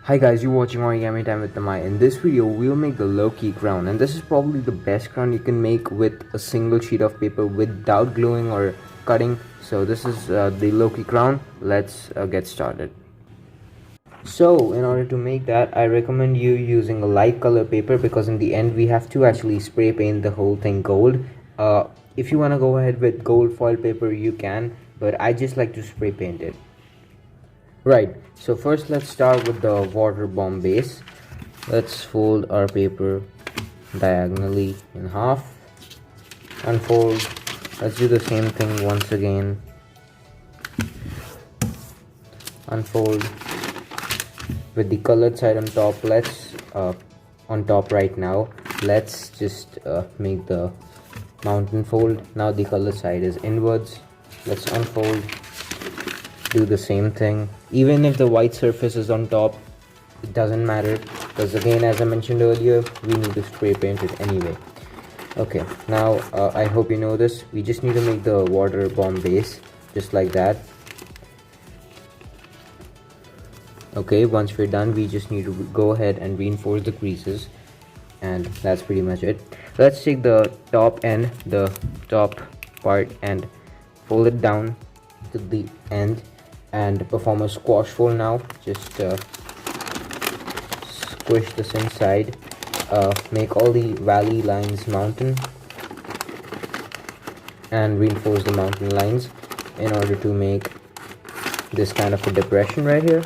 Hi guys, you're watching Origami Time with Namai. In this video, we'll make the Loki crown, and this is probably the best crown you can make with a single sheet of paper without gluing or cutting. So this is the Loki crown. Let's get started. So in order to make that, I recommend you using a light color paper because in the end we have to actually spray paint the whole thing gold. If you want to go ahead with gold foil paper, you can, but I just like to spray paint it. Right, so first let's start with the water bomb base. Let's fold our paper diagonally in half, unfold. Let's do the same thing once again, unfold. With the colored side on top, let's on top right now, let's just make the mountain fold. Now the colored side is inwards. Let's unfold, do the same thing. Even if the white surface is on top, it doesn't matter because again, as I mentioned earlier, we need to spray paint it anyway. Okay, now I hope you know this. We just need to make the water bomb base just like that. Okay, once we're done, we just need to go ahead and reinforce the creases, and that's pretty much it. Let's take the top end, the top part, and fold it down to the end and perform a squash fold. Now just squish this inside, make all the valley lines mountain, and reinforce the mountain lines in order to make this kind of a depression right here.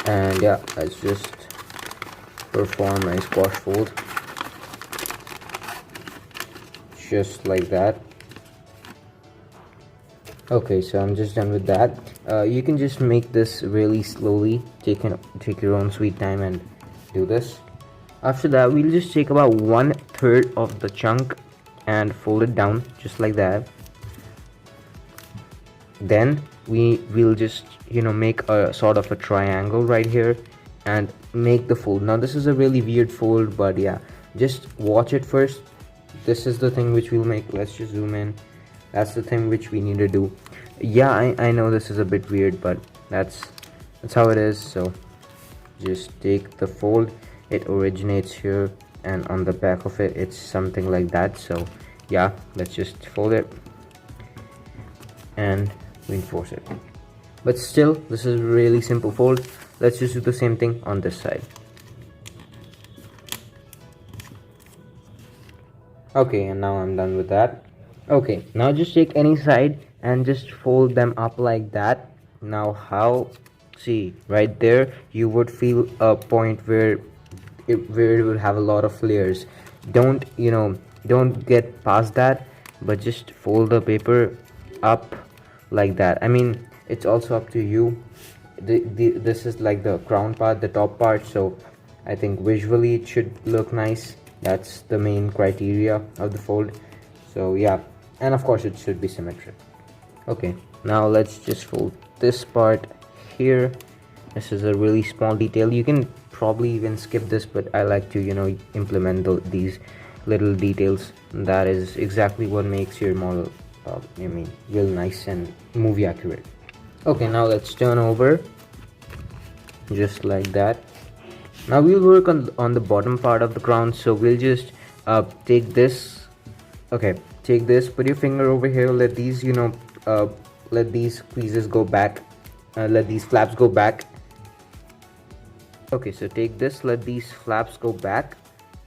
And yeah, let's just perform a squash fold just like that. Okay, so I'm just done with that. You can just make this really slowly, take your own sweet time and do this. After that, we'll just take about 1/3 of the chunk and fold it down just like that. Then we'll just make a sort of a triangle right here and make the fold. Now this is a really weird fold, but yeah, just watch it first. This is the thing which we'll make. Let's just zoom in. That's the thing which we need to do. Yeah, I know this is a bit weird, but that's how it is. So just take the fold. It originates here, and on the back of it, it's something like that. So yeah, let's just fold it and reinforce it. But still, this is a really simple fold. Let's just do the same thing on this side. Okay, and now I'm done with that. Okay, now just take any side and just fold them up like that. Now see right there, you would feel a point where it will have a lot of layers. Don't get past that, but just fold the paper up like that. I mean, it's also up to you. This is like the crown part, the top part, so I think visually it should look nice. That's the main criteria of the fold. So yeah, and of course it should be symmetric. Okay, now let's just fold this part here. This is a really small detail. You can probably even skip this, but I like to implement these little details. That is exactly what makes your model real nice and movie accurate. Okay, now let's turn over just like that. Now we'll work on the bottom part of the crown. So we'll just take this. Okay, take this, put your finger over here, let these let these creases go back, let these flaps go back. Okay, so take this, let these flaps go back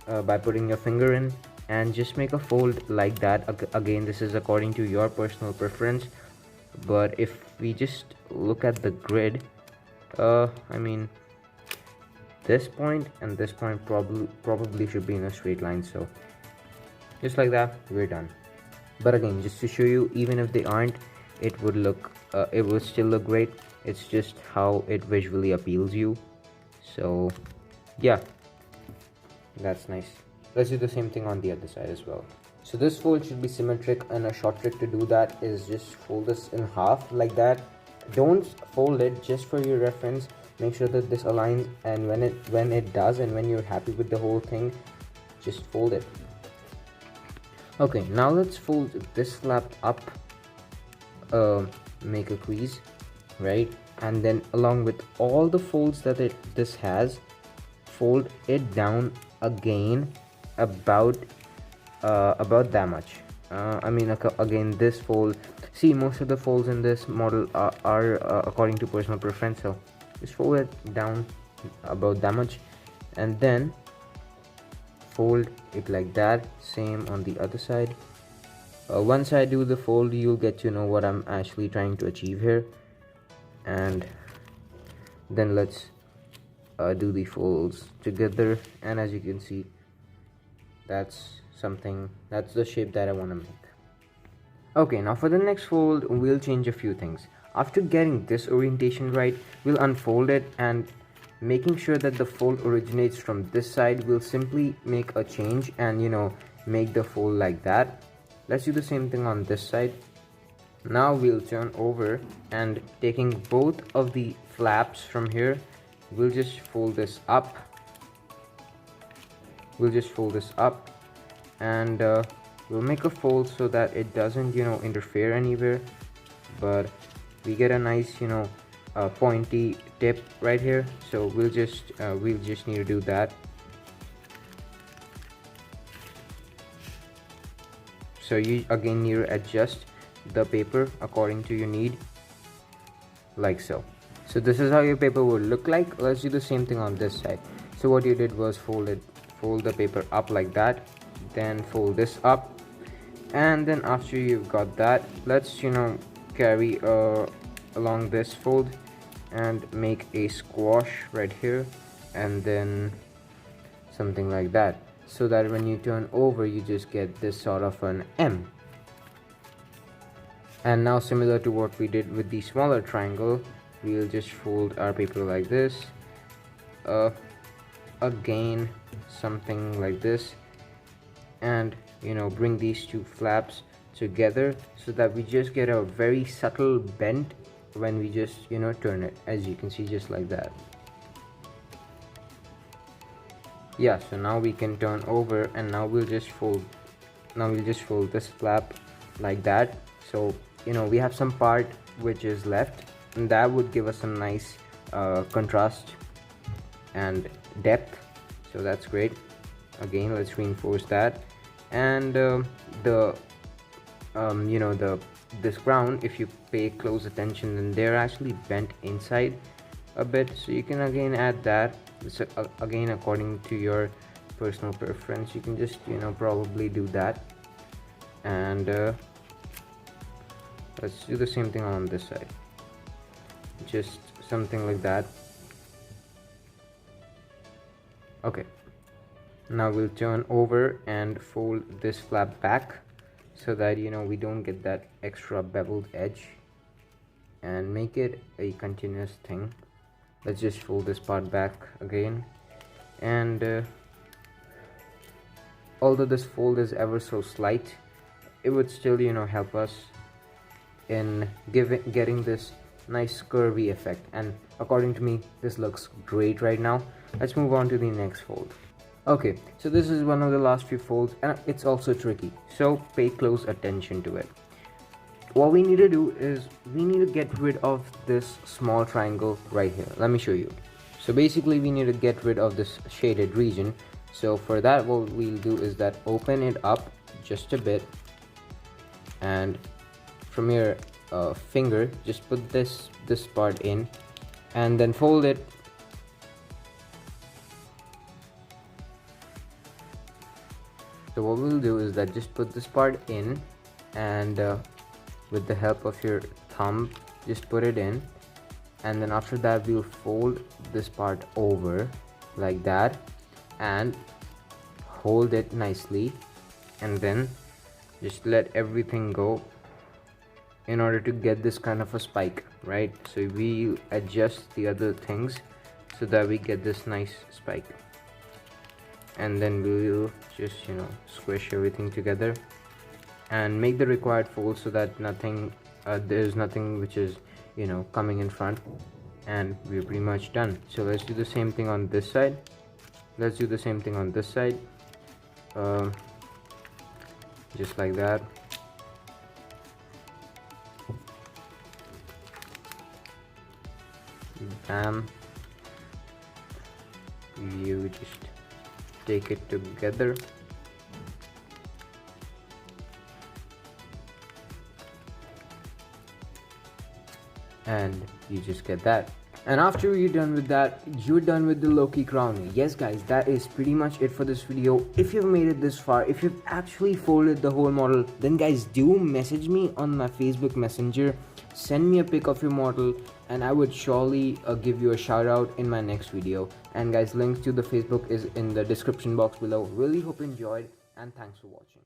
by putting your finger in, and just make a fold like that. Again, this is according to your personal preference, but if we just look at the grid, I mean, this point and this point probably should be in a straight line. So just like that, we're done. But again, just to show you, even if they aren't, it would still look great. It's just how it visually appeals you. So yeah, that's nice. Let's do the same thing on the other side as well. So this fold should be symmetric, and a short trick to do that is just fold this in half like that. Don't fold it, just for your reference. Make sure that this aligns, and when it does, and when you're happy with the whole thing, just fold it. Okay, now let's fold this flap up make a crease, right? And then along with all the folds that this has, fold it down again about that much. I mean, again, this fold, see, most of the folds in this model are according to personal preference, so just fold it down about that much, and then fold it like that. Same on the other side. Once I do the fold, you'll get to know what I'm actually trying to achieve here. And then let's do the folds together, and as you can see, that's the shape that I want to make. Okay, now for the next fold, we'll change a few things. After getting this orientation right, we'll unfold it, and making sure that the fold originates from this side, we'll simply make a change and make the fold like that. Let's do the same thing on this side. Now we'll turn over, and taking both of the flaps from here, we'll just fold this up. And we'll make a fold so that it doesn't interfere anywhere, but we get a nice pointy tip right here. So we'll just need to do that. So you again need to adjust the paper according to your need, like so. So this is how your paper would look like. Let's do the same thing on this side. So what you did was fold the paper up like that, then fold this up, and then after you've got that, let's carry along this fold and make a squash right here, and then something like that, so that when you turn over, you just get this sort of an M. And now, similar to what we did with the smaller triangle, we'll just fold our paper like this, again something like this, and bring these two flaps together so that we just get a very subtle bend when we just turn it, as you can see, just like that. Yeah, so now we can turn over, and now we'll just fold this flap like that. So we have some part which is left, and that would give us a nice contrast and depth, so that's great. Again, let's reinforce that. And this crown, if you pay close attention, then they're actually bent inside a bit, so you can again add that. So again, according to your personal preference, you can just probably do that. And let's do the same thing on this side, just something like that. Okay, now we'll turn over and fold this flap back so that we don't get that extra beveled edge, and make it a continuous thing. Let's just fold this part back again, and although this fold is ever so slight, it would still help us in getting this nice curvy effect. And according to me, this looks great right now. Let's move on to the next fold. Okay, so this is one of the last few folds, and it's also tricky, so pay close attention to it. What we need to do is we need to get rid of this small triangle right here. Let me show you. So basically, we need to get rid of this shaded region. So for that, what we'll do is that open it up just a bit, and from your finger, just put this part in, and then fold it. So what we'll do is that just put this part in, and with the help of your thumb, just put it in, and then after that we'll fold this part over like that and hold it nicely, and then just let everything go in order to get this kind of a spike, right? So we adjust the other things so that we get this nice spike, and then we'll just squish everything together and make the required fold so that there's nothing which is coming in front, and we're pretty much done. So let's do the same thing on this side. Just like that. and you just take it together. And you just get that. And after you're done with that, you're done with the Loki crown. Yes guys, that is pretty much it for this video. If you've made it this far, if you've actually folded the whole model, then guys, do message me on my Facebook Messenger. Send me a pic of your model and I would surely give you a shout out in my next video. And guys, links to the Facebook is in the description box below. Really hope you enjoyed and thanks for watching.